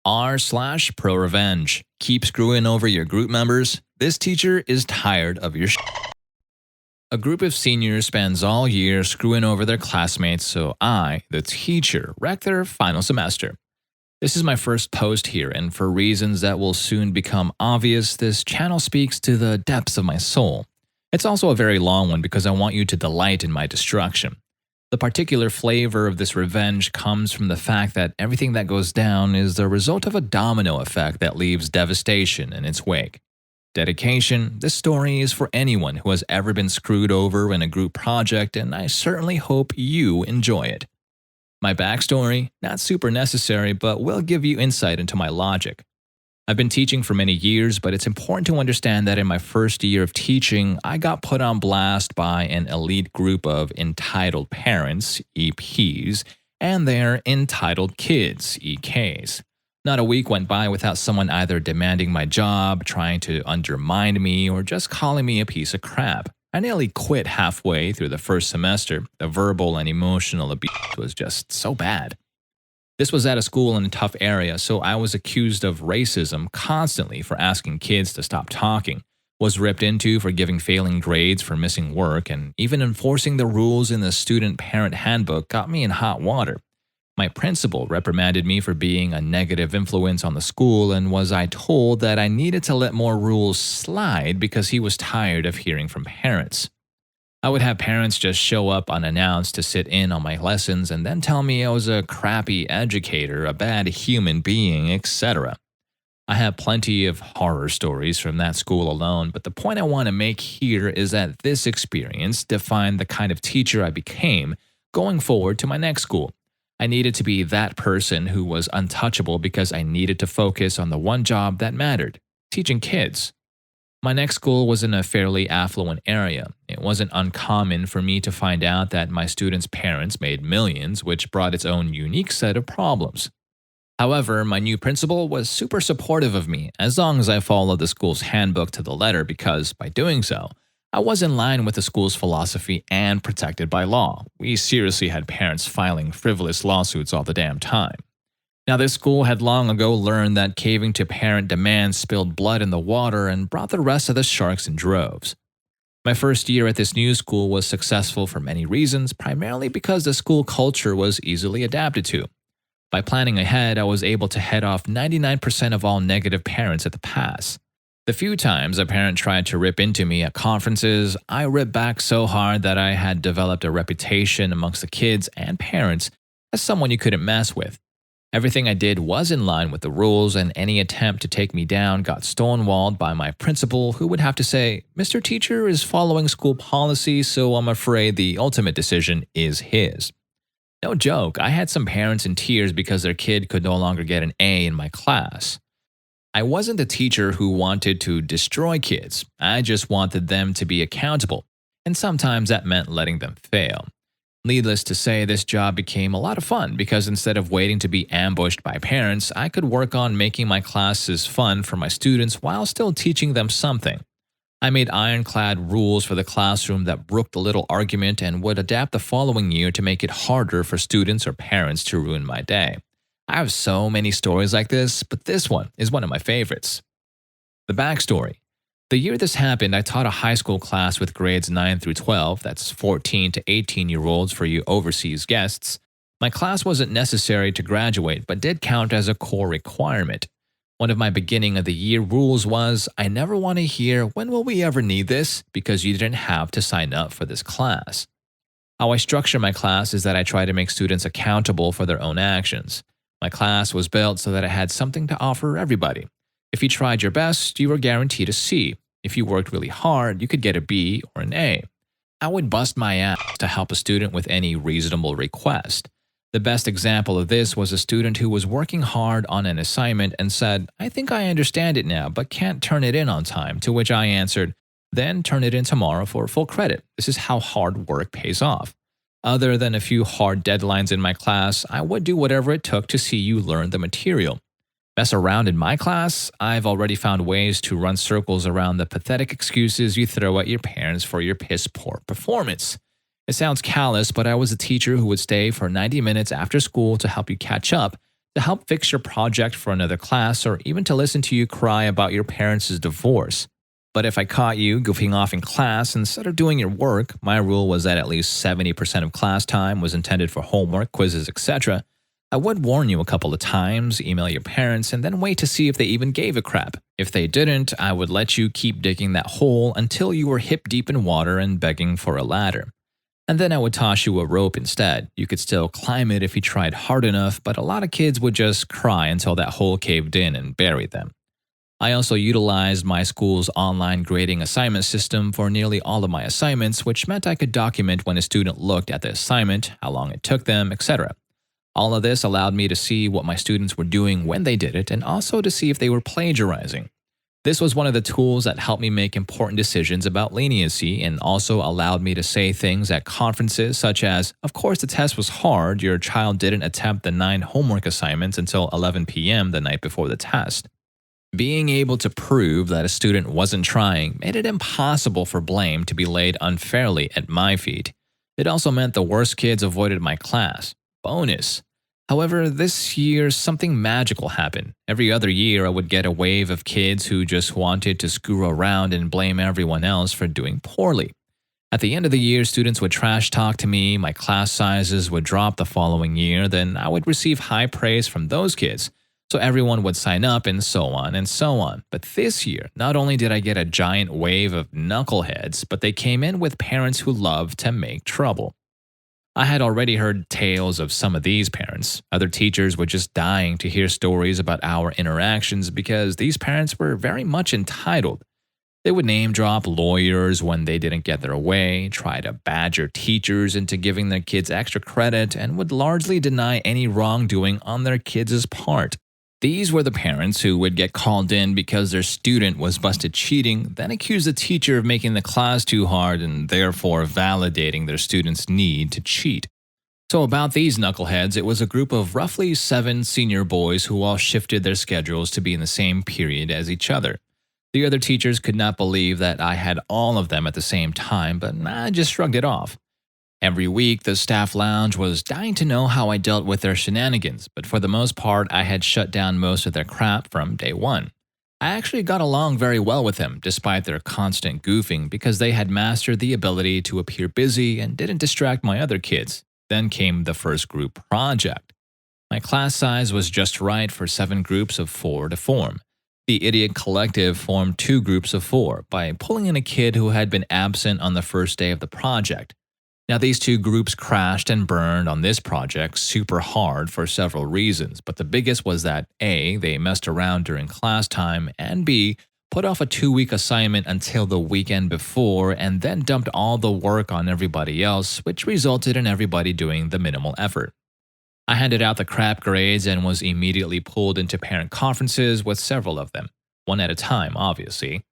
r/ProRevenge. Keep screwing over your group members. This teacher is tired of your A group of seniors spends all year screwing over their classmates, so I, the teacher, wreck their final semester. This is my first post here, and for reasons that will soon become obvious, this channel speaks to the depths of my soul. It's also a very long one because I want you to delight in my destruction. The particular flavor of this revenge comes from the fact that everything that goes down is the result of a domino effect that leaves devastation in its wake. Dedication, this story is for anyone who has ever been screwed over in a group project, and I certainly hope you enjoy it. My backstory, not super necessary, but will give you insight into my logic. I've been teaching for many years, but it's important to understand that in my first year of teaching, I got put on blast by an elite group of entitled parents, EPs, and their entitled kids, EKs. Not a week went by without someone either demanding my job, trying to undermine me, or just calling me a piece of crap. I nearly quit halfway through the first semester. The verbal and emotional abuse was just so bad. This was at a school in a tough area, so I was accused of racism constantly for asking kids to stop talking, was ripped into for giving failing grades for missing work, and even enforcing the rules in the student-parent handbook got me in hot water. My principal reprimanded me for being a negative influence on the school, and was I told that I needed to let more rules slide because he was tired of hearing from parents. I would have parents just show up unannounced to sit in on my lessons and then tell me I was a crappy educator, a bad human being, etc. I have plenty of horror stories from that school alone, but the point I want to make here is that this experience defined the kind of teacher I became going forward to my next school. I needed to be that person who was untouchable because I needed to focus on the one job that mattered, teaching kids. My next school was in a fairly affluent area. It wasn't uncommon for me to find out that my students' parents made millions, which brought its own unique set of problems. However, my new principal was super supportive of me as long as I followed the school's handbook to the letter because, by doing so, I was in line with the school's philosophy and protected by law. We seriously had parents filing frivolous lawsuits all the damn time. Now, this school had long ago learned that caving to parent demands spilled blood in the water and brought the rest of the sharks in droves. My first year at this new school was successful for many reasons, primarily because the school culture was easily adapted to. By planning ahead, I was able to head off 99% of all negative parents at the pass. The few times a parent tried to rip into me at conferences, I ripped back so hard that I had developed a reputation amongst the kids and parents as someone you couldn't mess with. Everything I did was in line with the rules, and any attempt to take me down got stonewalled by my principal, who would have to say, "Mr. Teacher is following school policy, so I'm afraid the ultimate decision is his." No joke, I had some parents in tears because their kid could no longer get an A in my class. I wasn't the teacher who wanted to destroy kids. I just wanted them to be accountable, and sometimes that meant letting them fail. Needless to say, this job became a lot of fun because instead of waiting to be ambushed by parents, I could work on making my classes fun for my students while still teaching them something. I made ironclad rules for the classroom that brooked a little argument and would adapt the following year to make it harder for students or parents to ruin my day. I have so many stories like this, but this one is one of my favorites. The backstory. The year this happened, I taught a high school class with grades 9 through 12, that's 14 to 18-year-olds for you overseas guests. My class wasn't necessary to graduate, but did count as a core requirement. One of my beginning of the year rules was, I never want to hear, "When will we ever need this?" because you didn't have to sign up for this class. How I structure my class is that I try to make students accountable for their own actions. My class was built so that it had something to offer everybody. If you tried your best, you were guaranteed a C. If you worked really hard, you could get a B or an A. I would bust my ass to help a student with any reasonable request. The best example of this was a student who was working hard on an assignment and said, "I think I understand it now, but can't turn it in on time," to which I answered, "Then turn it in tomorrow for full credit. This is how hard work pays off." Other than a few hard deadlines in my class, I would do whatever it took to see you learn the material. Mess around in my class, I've already found ways to run circles around the pathetic excuses you throw at your parents for your piss-poor performance. It sounds callous, but I was a teacher who would stay for 90 minutes after school to help you catch up, to help fix your project for another class, or even to listen to you cry about your parents' divorce. But if I caught you goofing off in class instead of doing your work, my rule was that at least 70% of class time was intended for homework, quizzes, etc. I would warn you a couple of times, email your parents, and then wait to see if they even gave a crap. If they didn't, I would let you keep digging that hole until you were hip deep in water and begging for a ladder. And then I would toss you a rope instead. You could still climb it if you tried hard enough, but a lot of kids would just cry until that hole caved in and buried them. I also utilized my school's online grading assignment system for nearly all of my assignments, which meant I could document when a student looked at the assignment, how long it took them, etc. All of this allowed me to see what my students were doing when they did it, and also to see if they were plagiarizing. This was one of the tools that helped me make important decisions about leniency, and also allowed me to say things at conferences such as, "Of course the test was hard, your child didn't attempt the 9 homework assignments until 11 p.m. the night before the test." Being able to prove that a student wasn't trying made it impossible for blame to be laid unfairly at my feet. It also meant the worst kids avoided my class. Bonus. However, this year something magical happened. Every other year I would get a wave of kids who just wanted to screw around and blame everyone else for doing poorly. At the end of the year, students would trash talk to me, my class sizes would drop the following year, then I would receive high praise from those kids. So everyone would sign up and so on and so on. But this year, not only did I get a giant wave of knuckleheads, but they came in with parents who loved to make trouble. I had already heard tales of some of these parents. Other teachers were just dying to hear stories about our interactions because these parents were very much entitled. They would name drop lawyers when they didn't get their way, try to badger teachers into giving their kids extra credit, and would largely deny any wrongdoing on their kids' part. These were the parents who would get called in because their student was busted cheating, then accuse the teacher of making the class too hard and therefore validating their student's need to cheat. So about these knuckleheads, it was a group of roughly 7 senior boys who all shifted their schedules to be in the same period as each other. The other teachers could not believe that I had all of them at the same time, but I just shrugged it off. Every week, the staff lounge was dying to know how I dealt with their shenanigans, but for the most part, I had shut down most of their crap from day one. I actually got along very well with them, despite their constant goofing, because they had mastered the ability to appear busy and didn't distract my other kids. Then came the first group project. My class size was just right for 7 groups of 4 to form. The Idiot Collective formed 2 groups of 4 by pulling in a kid who had been absent on the first day of the project. Now, these 2 groups crashed and burned on this project super hard for several reasons, but the biggest was that A, they messed around during class time, and B, put off a 2-week assignment until the weekend before and then dumped all the work on everybody else, which resulted in everybody doing the minimal effort. I handed out the crap grades and was immediately pulled into parent conferences with several of them, one at a time, obviously.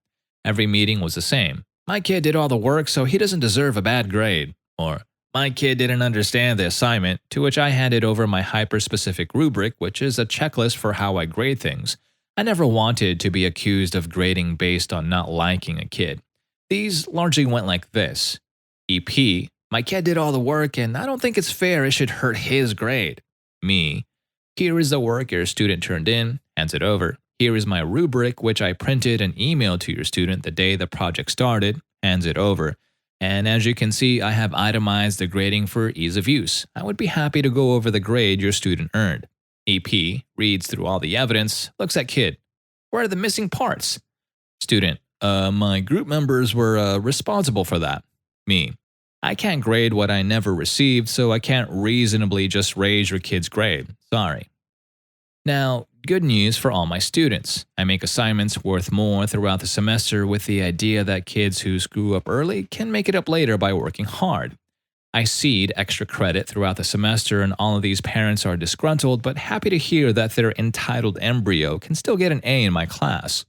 Every meeting was the same. "My kid did all the work, so he doesn't deserve a bad grade." Or, "My kid didn't understand the assignment," to which I handed over my hyper-specific rubric, which is a checklist for how I grade things. I never wanted to be accused of grading based on not liking a kid. These largely went like this. EP, "My kid did all the work and I don't think it's fair it should hurt his grade." Me, "Here is the work your student turned in," hands it over. "Here is my rubric, which I printed and emailed to your student the day the project started," hands it over. "And as you can see, I have itemized the grading for ease of use. I would be happy to go over the grade your student earned." EP reads through all the evidence, looks at kid. "Where are the missing parts?" Student, My group members were responsible for that." Me, "I can't grade what I never received, so I can't reasonably just raise your kid's grade. Sorry." Now, good news for all my students. I make assignments worth more throughout the semester with the idea that kids who screw up early can make it up later by working hard. I seed extra credit throughout the semester, and all of these parents are disgruntled but happy to hear that their entitled embryo can still get an A in my class.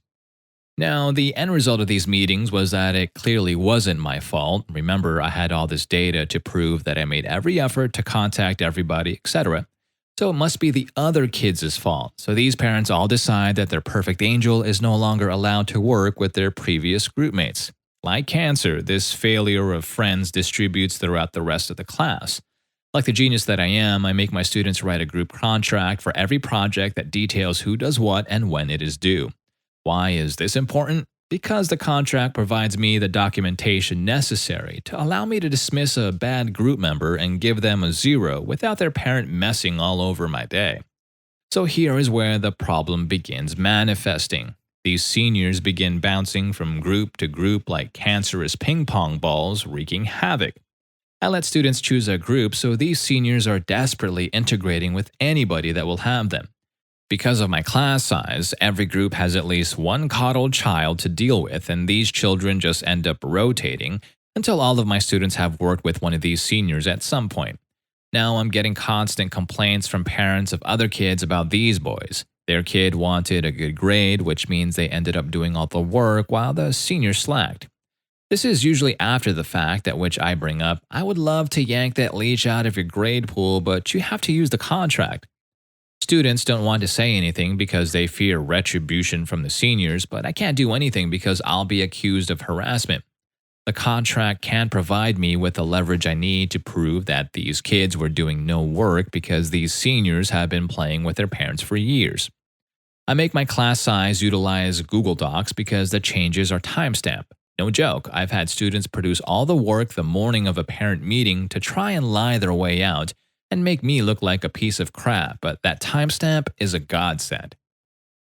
Now, the end result of these meetings was that it clearly wasn't my fault. Remember, I had all this data to prove that I made every effort to contact everybody, etc. So it must be the other kids' fault. So these parents all decide that their perfect angel is no longer allowed to work with their previous groupmates. Like cancer, this failure of friends distributes throughout the rest of the class. Like the genius that I am, I make my students write a group contract for every project that details who does what and when it is due. Why is this important? Because the contract provides me the documentation necessary to allow me to dismiss a bad group member and give them a 0 without their parent messing all over my day. So here is where the problem begins manifesting. These seniors begin bouncing from group to group like cancerous ping pong balls, wreaking havoc. I let students choose a group, so these seniors are desperately integrating with anybody that will have them. Because of my class size, every group has at least one coddled child to deal with, and these children just end up rotating until all of my students have worked with one of these seniors at some point. Now I'm getting constant complaints from parents of other kids about these boys. Their kid wanted a good grade, which means they ended up doing all the work while the senior slacked. This is usually after the fact, at which I bring up, I would love to yank that leash out of your grade pool, but you have to use the contract. Students don't want to say anything because they fear retribution from the seniors, but I can't do anything because I'll be accused of harassment. The contract can't provide me with the leverage I need to prove that these kids were doing no work because these seniors have been playing with their parents for years. I make my class size utilize Google Docs because the changes are timestamped. No joke, I've had students produce all the work the morning of a parent meeting to try and lie their way out and make me look like a piece of crap, but that timestamp is a godsend.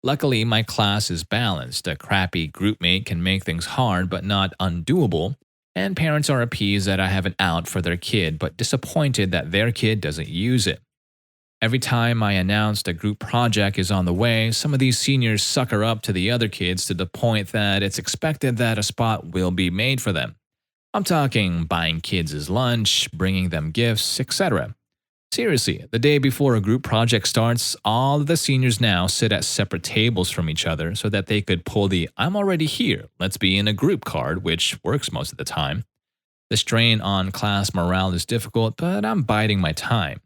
Luckily, my class is balanced. A crappy groupmate can make things hard but not undoable, and parents are appeased that I have an out for their kid but disappointed that their kid doesn't use it. Every time I announced a group project is on the way, some of these seniors sucker up to the other kids to the point that it's expected that a spot will be made for them. I'm talking buying kids' lunch, bringing them gifts, etc. Seriously, the day before a group project starts, all of the seniors now sit at separate tables from each other so that they could pull the "I'm already here, let's be in a group" card, which works most of the time. The strain on class morale is difficult, but I'm biding my time.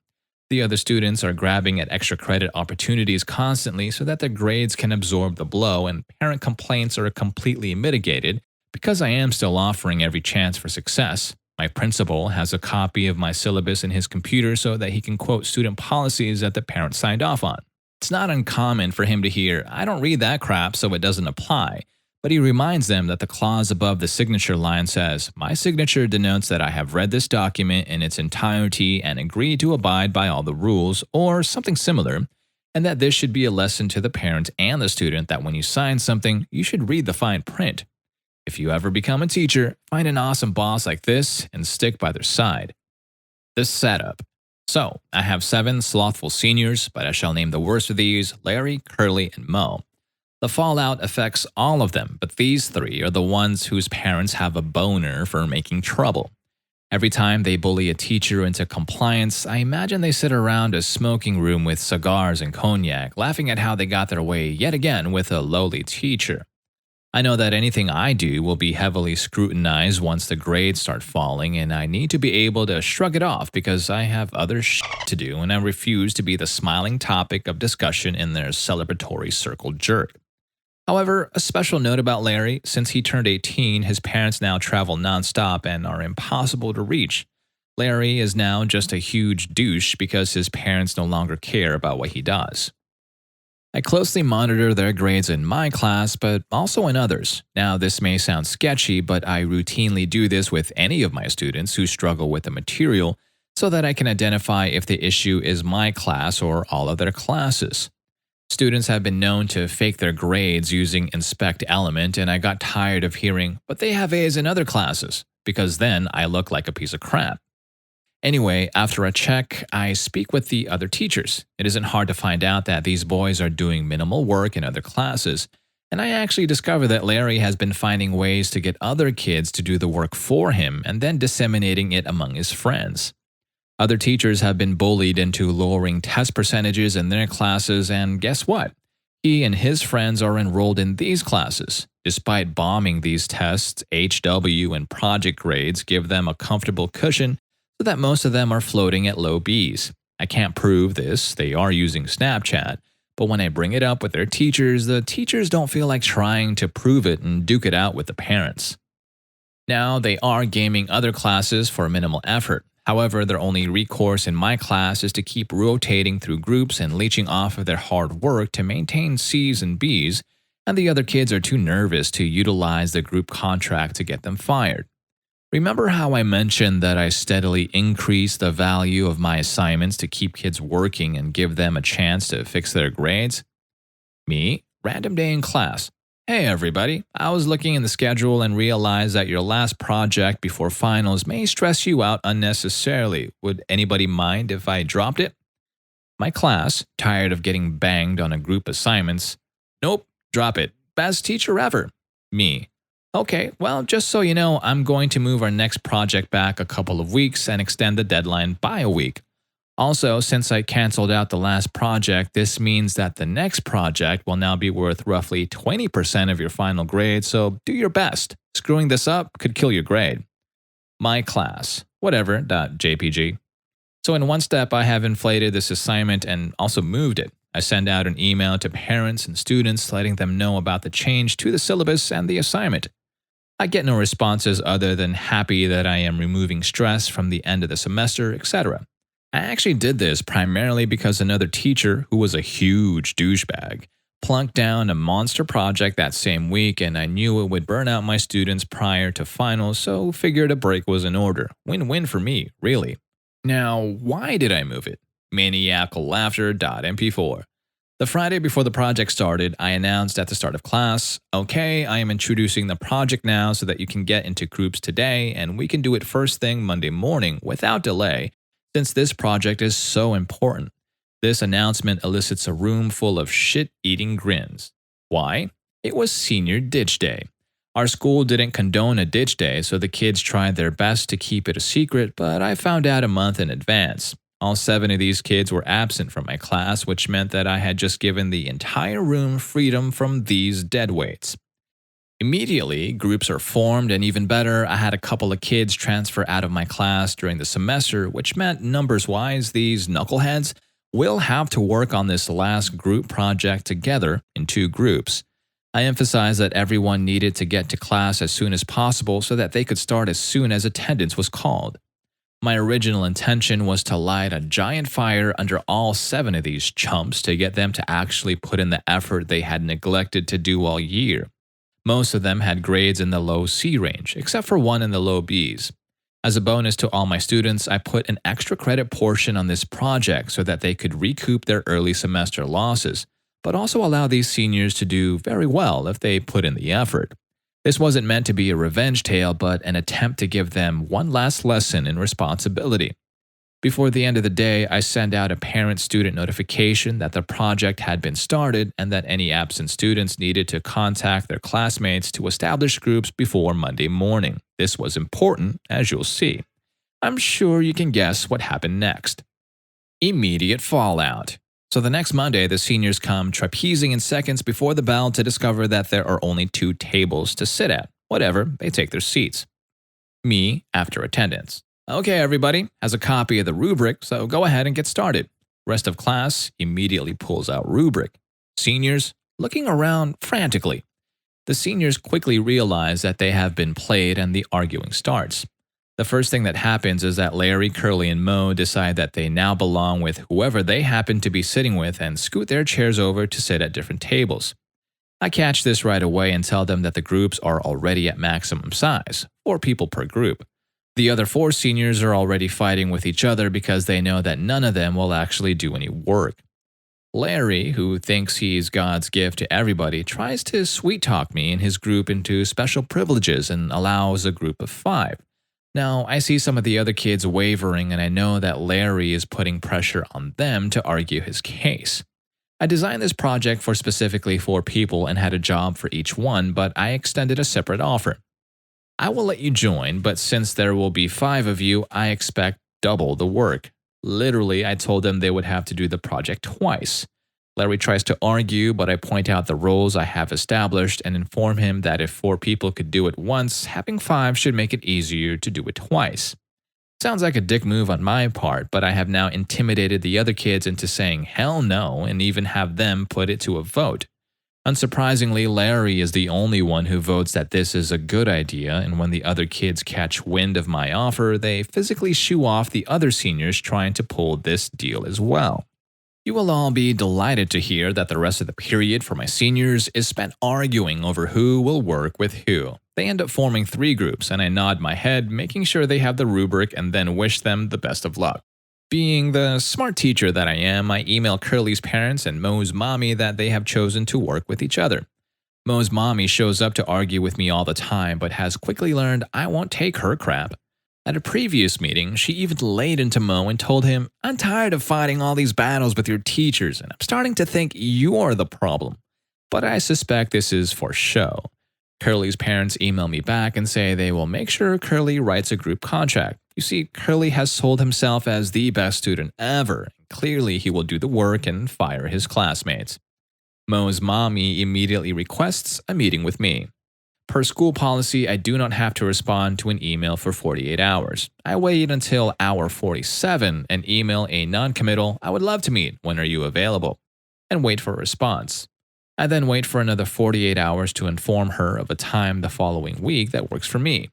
The other students are grabbing at extra credit opportunities constantly so that their grades can absorb the blow, and parent complaints are completely mitigated because I am still offering every chance for success. My principal has a copy of my syllabus in his computer so that he can quote student policies that the parent signed off on. It's not uncommon for him to hear, "I don't read that crap, so it doesn't apply." But he reminds them that the clause above the signature line says, "My signature denotes that I have read this document in its entirety and agree to abide by all the rules," or something similar, and that this should be a lesson to the parent and the student that when you sign something, you should read the fine print. If you ever become a teacher, find an awesome boss like this and stick by their side. This setup. So, I have 7 slothful seniors, but I shall name the worst of these Larry, Curly, and Mo. The fallout affects all of them, but these 3 are the ones whose parents have a boner for making trouble. Every time they bully a teacher into compliance, I imagine they sit around a smoking room with cigars and cognac, laughing at how they got their way yet again with a lowly teacher. I know that anything I do will be heavily scrutinized once the grades start falling, and I need to be able to shrug it off because I have other shit to do and I refuse to be the smiling topic of discussion in their celebratory circle jerk. However, a special note about Larry, since he turned 18, his parents now travel nonstop and are impossible to reach. Larry is now just a huge douche because his parents no longer care about what he does. I closely monitor their grades in my class, but also in others. Now, this may sound sketchy, but I routinely do this with any of my students who struggle with the material so that I can identify if the issue is my class or all of their classes. Students have been known to fake their grades using Inspect Element, and I got tired of hearing, "But they have A's in other classes," because then I look like a piece of crap. Anyway, after a check, I speak with the other teachers. It isn't hard to find out that these boys are doing minimal work in other classes, and I actually discover that Larry has been finding ways to get other kids to do the work for him and then disseminating it among his friends. Other teachers have been bullied into lowering test percentages in their classes, and guess what? He and his friends are enrolled in these classes. Despite bombing these tests, HW and project grades give them a comfortable cushion so that most of them are floating at low Bs. I can't prove this, they are using Snapchat, but when I bring it up with their teachers, the teachers don't feel like trying to prove it and duke it out with the parents. Now, they are gaming other classes for minimal effort. However, their only recourse in my class is to keep rotating through groups and leeching off of their hard work to maintain C's and B's, and the other kids are too nervous to utilize the group contract to get them fired. Remember how I mentioned that I steadily increase the value of my assignments to keep kids working and give them a chance to fix their grades? Me, random day in class. Hey everybody, I was looking in the schedule and realized that your last project before finals may stress you out unnecessarily. Would anybody mind if I dropped it? My class, tired of getting banged on a group assignments. Nope, drop it. Best teacher ever. Me. Okay, well, just so you know, I'm going to move our next project back a couple of weeks and extend the deadline by a week. Also, since I canceled out the last project, this means that the next project will now be worth roughly 20% of your final grade, so do your best. Screwing this up could kill your grade. My class, whatever.jpg. So in one step, I have inflated this assignment and also moved it. I send out an email to parents and students letting them know about the change to the syllabus and the assignment. I get no responses other than happy that I am removing stress from the end of the semester, etc. I actually did this primarily because another teacher, who was a huge douchebag, plunked down a monster project that same week, and I knew it would burn out my students prior to finals, so figured a break was in order. Win-win for me, really. Now, why did I move it? Maniacal laughter.mp4. The Friday before the project started, I announced at the start of class, okay, I am introducing the project now so that you can get into groups today, and we can do it first thing Monday morning without delay, since this project is so important. This announcement elicits a room full of shit-eating grins. Why? It was senior ditch day. Our school didn't condone a ditch day, so the kids tried their best to keep it a secret, but I found out a month in advance. All 7 of these kids were absent from my class, which meant that I had just given the entire room freedom from these deadweights. Immediately, groups are formed, and even better, I had a couple of kids transfer out of my class during the semester, which meant numbers-wise, these knuckleheads will have to work on this last group project together in 2 groups. I emphasized that everyone needed to get to class as soon as possible so that they could start as soon as attendance was called. My original intention was to light a giant fire under all 7 of these chumps to get them to actually put in the effort they had neglected to do all year. Most of them had grades in the low C range, except for one in the low Bs. As a bonus to all my students, I put an extra credit portion on this project so that they could recoup their early semester losses, but also allow these seniors to do very well if they put in the effort. This wasn't meant to be a revenge tale, but an attempt to give them one last lesson in responsibility. Before the end of the day, I send out a parent-student notification that the project had been started and that any absent students needed to contact their classmates to establish groups before Monday morning. This was important, as you'll see. I'm sure you can guess what happened next. Immediate fallout. So the next Monday, the seniors come trapezing in seconds before the bell to discover that there are only 2 tables to sit at. Whatever, they take their seats. Me, after attendance. Okay, everybody has a copy of the rubric, so go ahead and get started. Rest of class immediately pulls out rubric. Seniors looking around frantically. The seniors quickly realize that they have been played and the arguing starts. The first thing that happens is that Larry, Curly, and Mo decide that they now belong with whoever they happen to be sitting with and scoot their chairs over to sit at different tables. I catch this right away and tell them that the groups are already at maximum size, 4 people per group. The other 4 seniors are already fighting with each other because they know that none of them will actually do any work. Larry, who thinks he's God's gift to everybody, tries to sweet-talk me and his group into special privileges and allows a group of 5. Now, I see some of the other kids wavering, and I know that Larry is putting pressure on them to argue his case. I designed this project for specifically 4 people and had a job for each one, but I extended a separate offer. I will let you join, but since there will be 5 of you, I expect double the work. Literally, I told them they would have to do the project twice. Larry tries to argue, but I point out the roles I have established and inform him that if 4 people could do it once, having 5 should make it easier to do it twice. Sounds like a dick move on my part, but I have now intimidated the other kids into saying hell no and even have them put it to a vote. Unsurprisingly, Larry is the only one who votes that this is a good idea, and when the other kids catch wind of my offer, they physically shoo off the other seniors trying to pull this deal as well. You will all be delighted to hear that the rest of the period for my seniors is spent arguing over who will work with who. They end up forming 3 groups, and I nod my head, making sure they have the rubric and then wish them the best of luck. Being the smart teacher that I am, I email Curly's parents and Mo's mommy that they have chosen to work with each other. Mo's mommy shows up to argue with me all the time, but has quickly learned I won't take her crap. At a previous meeting, she even laid into Mo and told him, "I'm tired of fighting all these battles with your teachers, and I'm starting to think you're the problem." But I suspect this is for show. Curly's parents email me back and say they will make sure Curly writes a group contract. You see, Curly has sold himself as the best student ever. Clearly, he will do the work and fire his classmates. Mo's mommy immediately requests a meeting with me. Per school policy, I do not have to respond to an email for 48 hours. I wait until hour 47 and email a non-committal, "I would love to meet, when are you available?" and wait for a response. I then wait for another 48 hours to inform her of a time the following week that works for me.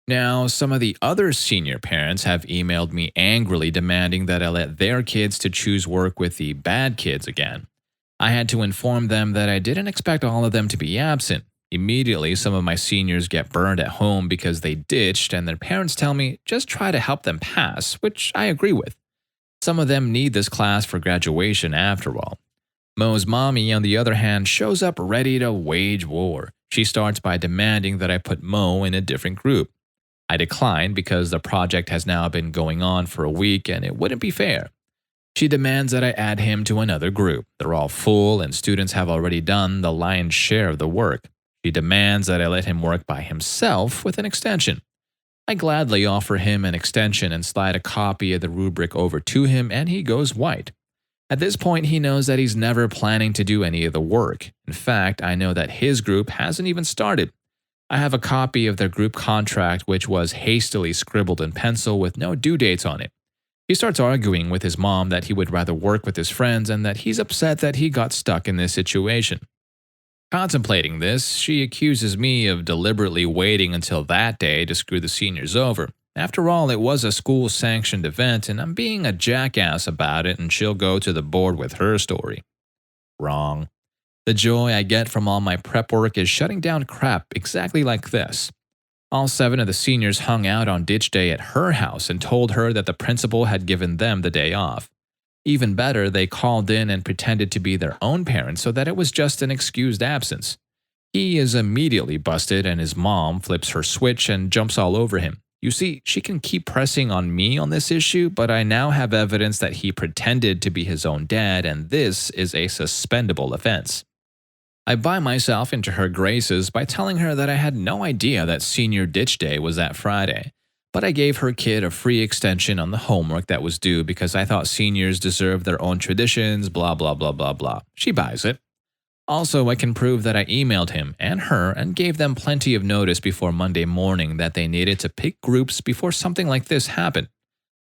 Now, some of the other senior parents have emailed me angrily demanding that I let their kids to choose work with the bad kids again. I had to inform them that I didn't expect all of them to be absent. Immediately, some of my seniors get burned at home because they ditched, and their parents tell me just try to help them pass, which I agree with. Some of them need this class for graduation after all. Mo's mommy, on the other hand, shows up ready to wage war. She starts by demanding that I put Mo in a different group. I decline because the project has now been going on for a week and it wouldn't be fair. She demands that I add him to another group. They're all full and students have already done the lion's share of the work. She demands that I let him work by himself with an extension. I gladly offer him an extension and slide a copy of the rubric over to him, and he goes white. At this point, he knows that he's never planning to do any of the work. In fact, I know that his group hasn't even started. I have a copy of their group contract, which was hastily scribbled in pencil with no due dates on it. He starts arguing with his mom that he would rather work with his friends and that he's upset that he got stuck in this situation. Contemplating this, she accuses me of deliberately waiting until that day to screw the seniors over. After all, it was a school-sanctioned event, and I'm being a jackass about it, and she'll go to the board with her story. Wrong. The joy I get from all my prep work is shutting down crap exactly like this. All 7 of the seniors hung out on ditch day at her house and told her that the principal had given them the day off. Even better, they called in and pretended to be their own parents so that it was just an excused absence. He is immediately busted, and his mom flips her switch and jumps all over him. You see, she can keep pressing on me on this issue, but I now have evidence that he pretended to be his own dad, and this is a suspendable offense. I buy myself into her graces by telling her that I had no idea that senior ditch day was that Friday, but I gave her kid a free extension on the homework that was due because I thought seniors deserve their own traditions, blah blah blah blah blah. She buys it. Also, I can prove that I emailed him and her and gave them plenty of notice before Monday morning that they needed to pick groups before something like this happened.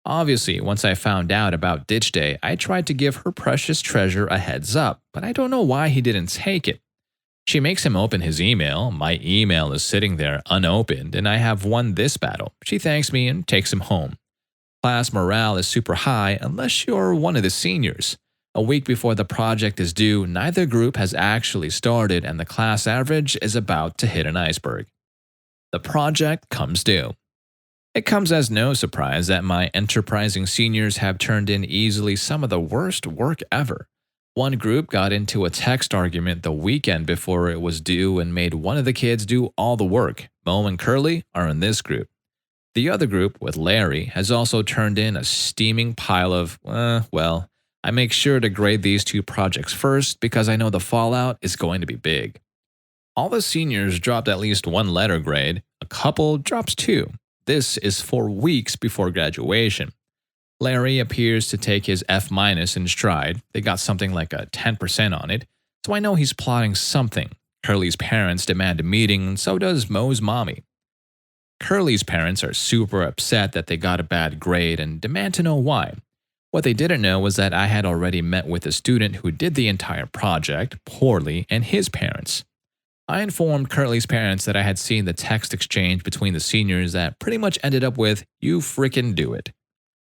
Obviously, once I found out about ditch day, I tried to give her precious treasure a heads up, but I don't know why he didn't take it. She makes him open his email. My email is sitting there unopened, and I have won this battle. She thanks me and takes him home. Class morale is super high unless you're one of the seniors. A week before the project is due, neither group has actually started, and the class average is about to hit an iceberg. The project comes due. It comes as no surprise that my enterprising seniors have turned in easily some of the worst work ever. One group got into a text argument the weekend before it was due and made one of the kids do all the work. Mo and Curly are in this group. The other group, with Larry, has also turned in a steaming pile of, I make sure to grade these 2 projects first because I know the fallout is going to be big. All the seniors dropped at least 1 letter grade. A couple drops 2. This is 4 weeks before graduation. Larry appears to take his F- in stride. They got something like a 10% on it, so I know he's plotting something. Curly's parents demand a meeting, and so does Mo's mommy. Curly's parents are super upset that they got a bad grade and demand to know why. What they didn't know was that I had already met with a student who did the entire project poorly and his parents. I informed Curly's parents that I had seen the text exchange between the seniors that pretty much ended up with, "You frickin' do it."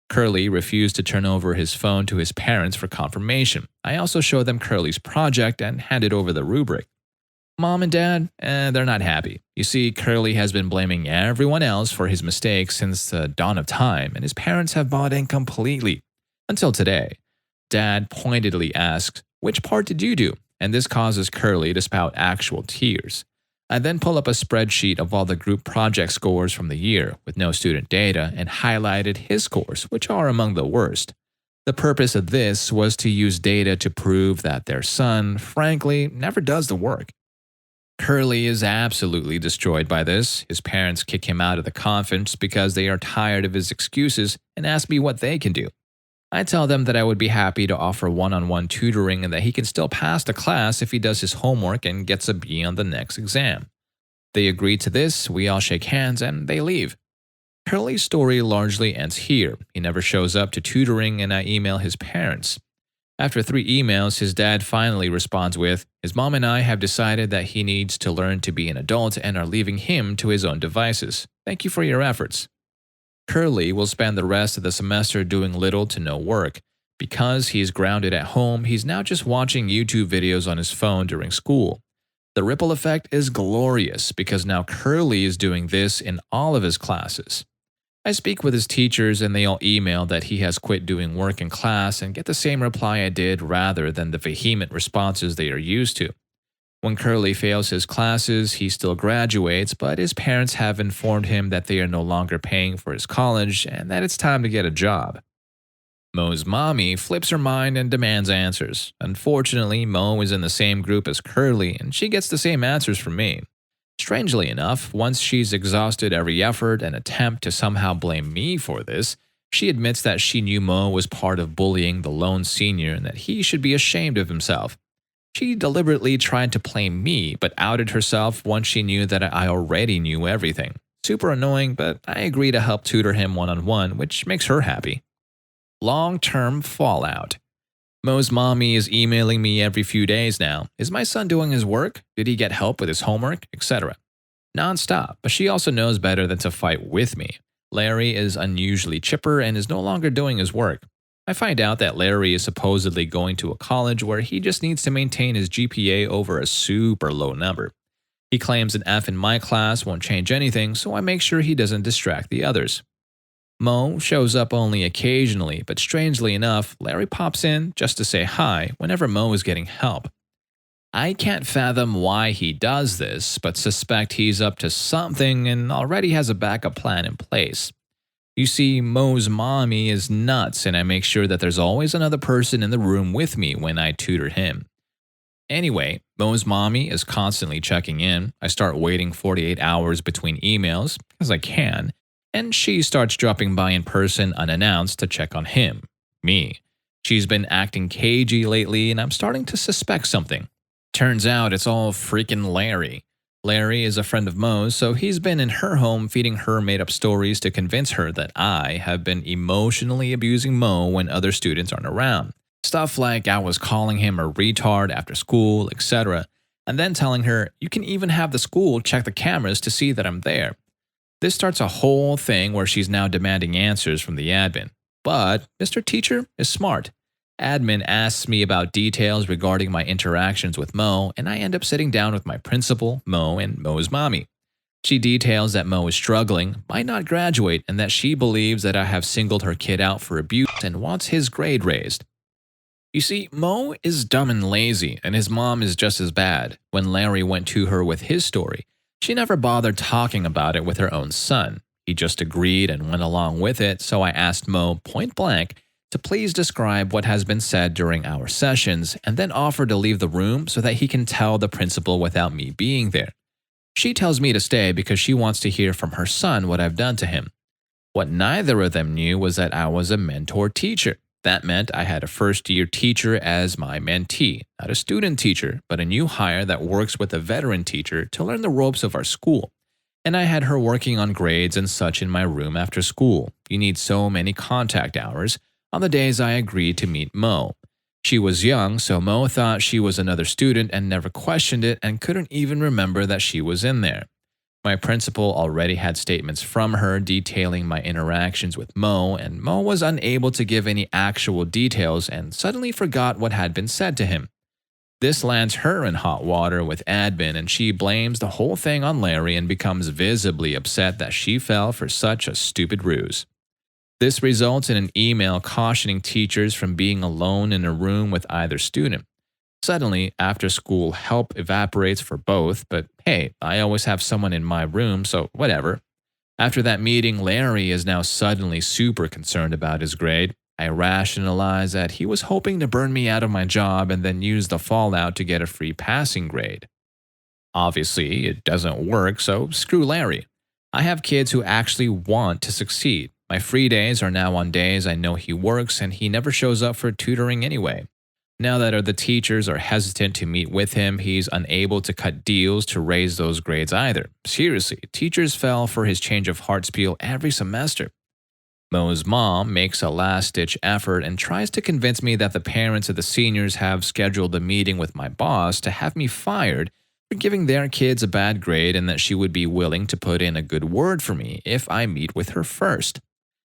Curly refused to turn over his phone to his parents for confirmation. I also showed them Curly's project and handed over the rubric. Mom and Dad, they're not happy. You see, Curly has been blaming everyone else for his mistakes since the dawn of time, and his parents have bought in completely. Until today. Dad pointedly asks, "Which part did you do?" And this causes Curly to spout actual tears. I then pull up a spreadsheet of all the group project scores from the year with no student data and highlighted his scores, which are among the worst. The purpose of this was to use data to prove that their son, frankly, never does the work. Curly is absolutely destroyed by this. His parents kick him out of the conference because they are tired of his excuses and ask me what they can do. I tell them that I would be happy to offer one-on-one tutoring and that he can still pass the class if he does his homework and gets a B on the next exam. They agree to this, we all shake hands, and they leave. Curly's story largely ends here. He never shows up to tutoring and I email his parents. After 3 emails, his dad finally responds with, "His mom and I have decided that he needs to learn to be an adult and are leaving him to his own devices. Thank you for your efforts." Curly will spend the rest of the semester doing little to no work. Because he's grounded at home, he's now just watching YouTube videos on his phone during school. The ripple effect is glorious because now Curly is doing this in all of his classes. I speak with his teachers and they all email that he has quit doing work in class and get the same reply I did rather than the vehement responses they are used to. When Curly fails his classes, he still graduates, but his parents have informed him that they are no longer paying for his college and that it's time to get a job. Mo's mommy flips her mind and demands answers. Unfortunately, Mo is in the same group as Curly and she gets the same answers from me. Strangely enough, once she's exhausted every effort and attempt to somehow blame me for this, she admits that she knew Mo was part of bullying the lone senior and that he should be ashamed of himself. She deliberately tried to blame me, but outed herself once she knew that I already knew everything. Super annoying, but I agree to help tutor him one-on-one, which makes her happy. Long-term fallout. Mo's mommy is emailing me every few days now. Is my son doing his work? Did he get help with his homework? Etc. Non-stop, but she also knows better than to fight with me. Larry is unusually chipper and is no longer doing his work. I find out that Larry is supposedly going to a college where he just needs to maintain his GPA over a super low number. He claims an F in my class won't change anything, so I make sure he doesn't distract the others. Mo shows up only occasionally, but strangely enough, Larry pops in just to say hi whenever Mo is getting help. I can't fathom why he does this, but suspect he's up to something and already has a backup plan in place. You see, Mo's mommy is nuts, and I make sure that there's always another person in the room with me when I tutor him. Anyway, Mo's mommy is constantly checking in. I start waiting 48 hours between emails, because I can, and she starts dropping by in person unannounced to check on him, me. She's been acting cagey lately, and I'm starting to suspect something. Turns out it's all freaking Larry. Larry is a friend of Mo's, so he's been in her home feeding her made-up stories to convince her that I have been emotionally abusing Mo when other students aren't around. Stuff like I was calling him a retard after school, etc. And then telling her, you can even have the school check the cameras to see that I'm there. This starts a whole thing where she's now demanding answers from the admin. But Mr. Teacher is smart. Admin asks me about details regarding my interactions with Mo, and I end up sitting down with my principal, Mo, and Mo's mommy. She details that Mo is struggling, might not graduate, and that she believes that I have singled her kid out for abuse and wants his grade raised. You see, Mo is dumb and lazy, and his mom is just as bad. When Larry went to her with his story, she never bothered talking about it with her own son. He just agreed and went along with it, so I asked Mo point blank to please describe what has been said during our sessions and then offer to leave the room so that he can tell the principal without me being there. She tells me to stay because she wants to hear from her son what I've done to him. What neither of them knew was that I was a mentor teacher. That meant I had a first-year teacher as my mentee, not a student teacher, but a new hire that works with a veteran teacher to learn the ropes of our school. And I had her working on grades and such in my room after school. You need so many contact hours. on the days I agreed to meet Mo. She was young, so Mo thought she was another student and never questioned it and couldn't even remember that she was in there. My principal already had statements from her detailing my interactions with Mo, and Mo was unable to give any actual details and suddenly forgot what had been said to him. This lands her in hot water with admin, and she blames the whole thing on Larry and becomes visibly upset that she fell for such a stupid ruse. This results in an email cautioning teachers from being alone in a room with either student. Suddenly, after school help evaporates for both, but hey, I always have someone in my room, so whatever. After that meeting, Larry is now suddenly super concerned about his grade. I rationalize that he was hoping to burn me out of my job and then use the fallout to get a free passing grade. Obviously, it doesn't work, so screw Larry. I have kids who actually want to succeed. My free days are now on days I know he works and he never shows up for tutoring anyway. Now that the teachers are hesitant to meet with him, he's unable to cut deals to raise those grades either. Seriously, teachers fell for his change of heart spiel every semester. Mo's mom makes a last-ditch effort and tries to convince me that the parents of the seniors have scheduled a meeting with my boss to have me fired for giving their kids a bad grade and that she would be willing to put in a good word for me if I meet with her first.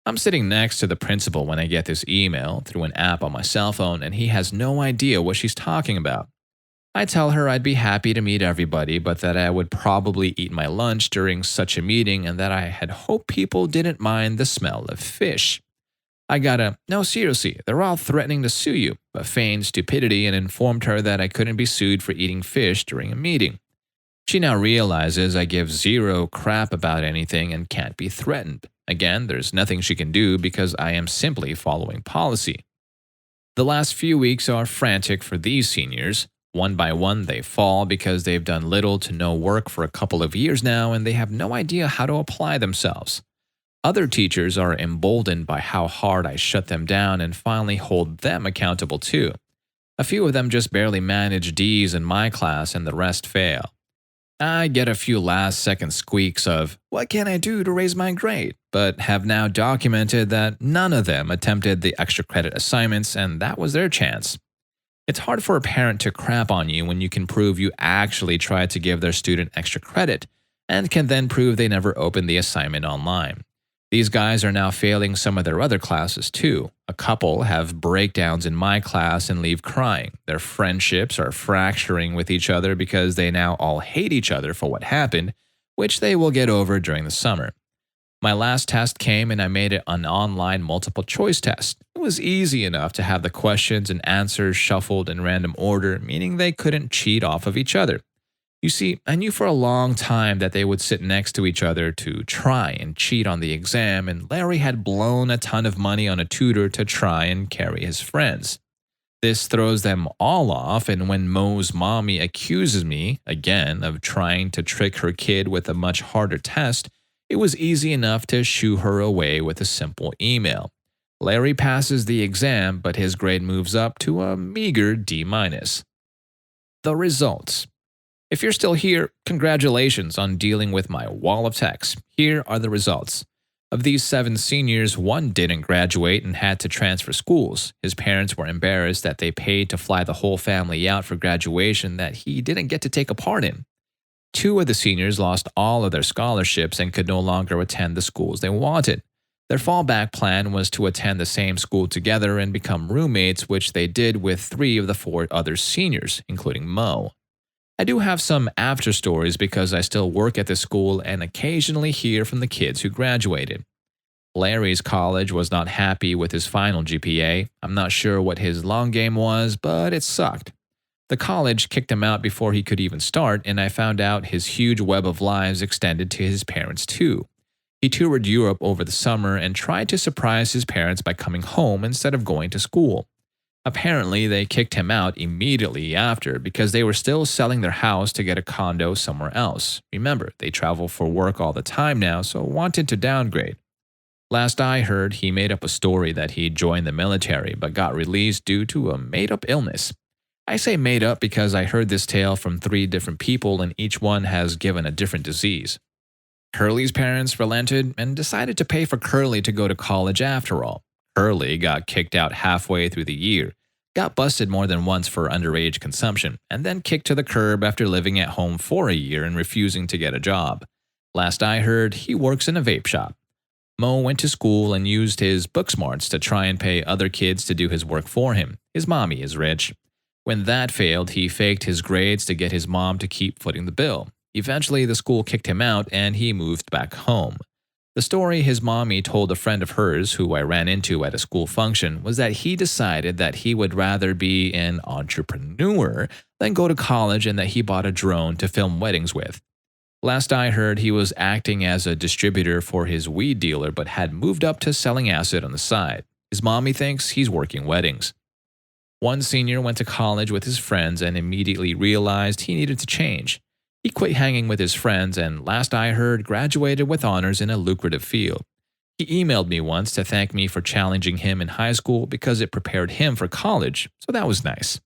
I'm sitting next to the principal when I get this email through an app on my cell phone, and he has no idea what she's talking about. I tell her I'd be happy to meet everybody, but that I would probably eat my lunch during such a meeting and that I had hoped people didn't mind the smell of fish. I got a, no seriously, they're all threatening to sue you, but feigned stupidity and informed her that I couldn't be sued for eating fish during a meeting. She now realizes I give zero crap about anything and can't be threatened. Again, there's nothing she can do because I am simply following policy. The last few weeks are frantic for these seniors. One by one, they fall because they've done little to no work for a couple of years now and they have no idea how to apply themselves. Other teachers are emboldened by how hard I shut them down and finally hold them accountable too. A few of them just barely manage D's in my class and the rest fail. I get a few last-second squeaks of, what can I do to raise my grade? But have now documented that none of them attempted the extra credit assignments and that was their chance. It's hard for a parent to crap on you when you can prove you actually tried to give their student extra credit and can then prove they never opened the assignment online. These guys are now failing some of their other classes too. A couple have breakdowns in my class and leave crying. Their friendships are fracturing with each other because they now all hate each other for what happened, which they will get over during the summer. My last test came and I made it an online multiple choice test. It was easy enough to have the questions and answers shuffled in random order, meaning they couldn't cheat off of each other. You see, I knew for a long time that they would sit next to each other to try and cheat on the exam, and Larry had blown a ton of money on a tutor to try and carry his friends. This throws them all off, and when Mo's mommy accuses me, again, of trying to trick her kid with a much harder test, it was easy enough to shoo her away with a simple email. Larry passes the exam, but his grade moves up to a meager D-. The results. If you're still here, congratulations on dealing with my wall of text. Here are the results. Of these 7 seniors, 1 didn't graduate and had to transfer schools. His parents were embarrassed that they paid to fly the whole family out for graduation that he didn't get to take a part in. 2 of the seniors lost all of their scholarships and could no longer attend the schools they wanted. Their fallback plan was to attend the same school together and become roommates, which they did with 3 of the 4 other seniors, including Mo. I do have some after stories because I still work at this school and occasionally hear from the kids who graduated. Larry's college was not happy with his final GPA. I'm not sure what his long game was, but it sucked. The college kicked him out before he could even start, and I found out his huge web of lies extended to his parents too. He toured Europe over the summer and tried to surprise his parents by coming home instead of going to school. Apparently, they kicked him out immediately after because they were still selling their house to get a condo somewhere else. Remember, they travel for work all the time now, so wanted to downgrade. Last I heard, he made up a story that he joined the military but got released due to a made-up illness. I say made up because I heard this tale from 3 different people and each one has given a different disease. Curly's parents relented and decided to pay for Curly to go to college after all. Hurley got kicked out halfway through the year, got busted more than once for underage consumption, and then kicked to the curb after living at home for a year and refusing to get a job. Last I heard, he works in a vape shop. Mo went to school and used his book smarts to try and pay other kids to do his work for him. His mommy is rich. When that failed, he faked his grades to get his mom to keep footing the bill. Eventually, the school kicked him out and he moved back home. The story his mommy told a friend of hers who I ran into at a school function was that he decided that he would rather be an entrepreneur than go to college and that he bought a drone to film weddings with. Last I heard, he was acting as a distributor for his weed dealer but had moved up to selling acid on the side. His mommy thinks he's working weddings. One senior went to college with his friends and immediately realized he needed to change. He quit hanging with his friends and, last I heard, graduated with honors in a lucrative field. He emailed me once to thank me for challenging him in high school because it prepared him for college, so that was nice.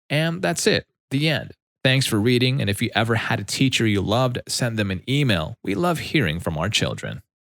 And that's it. The end. Thanks for reading, and if you ever had a teacher you loved, send them an email. We love hearing from our children.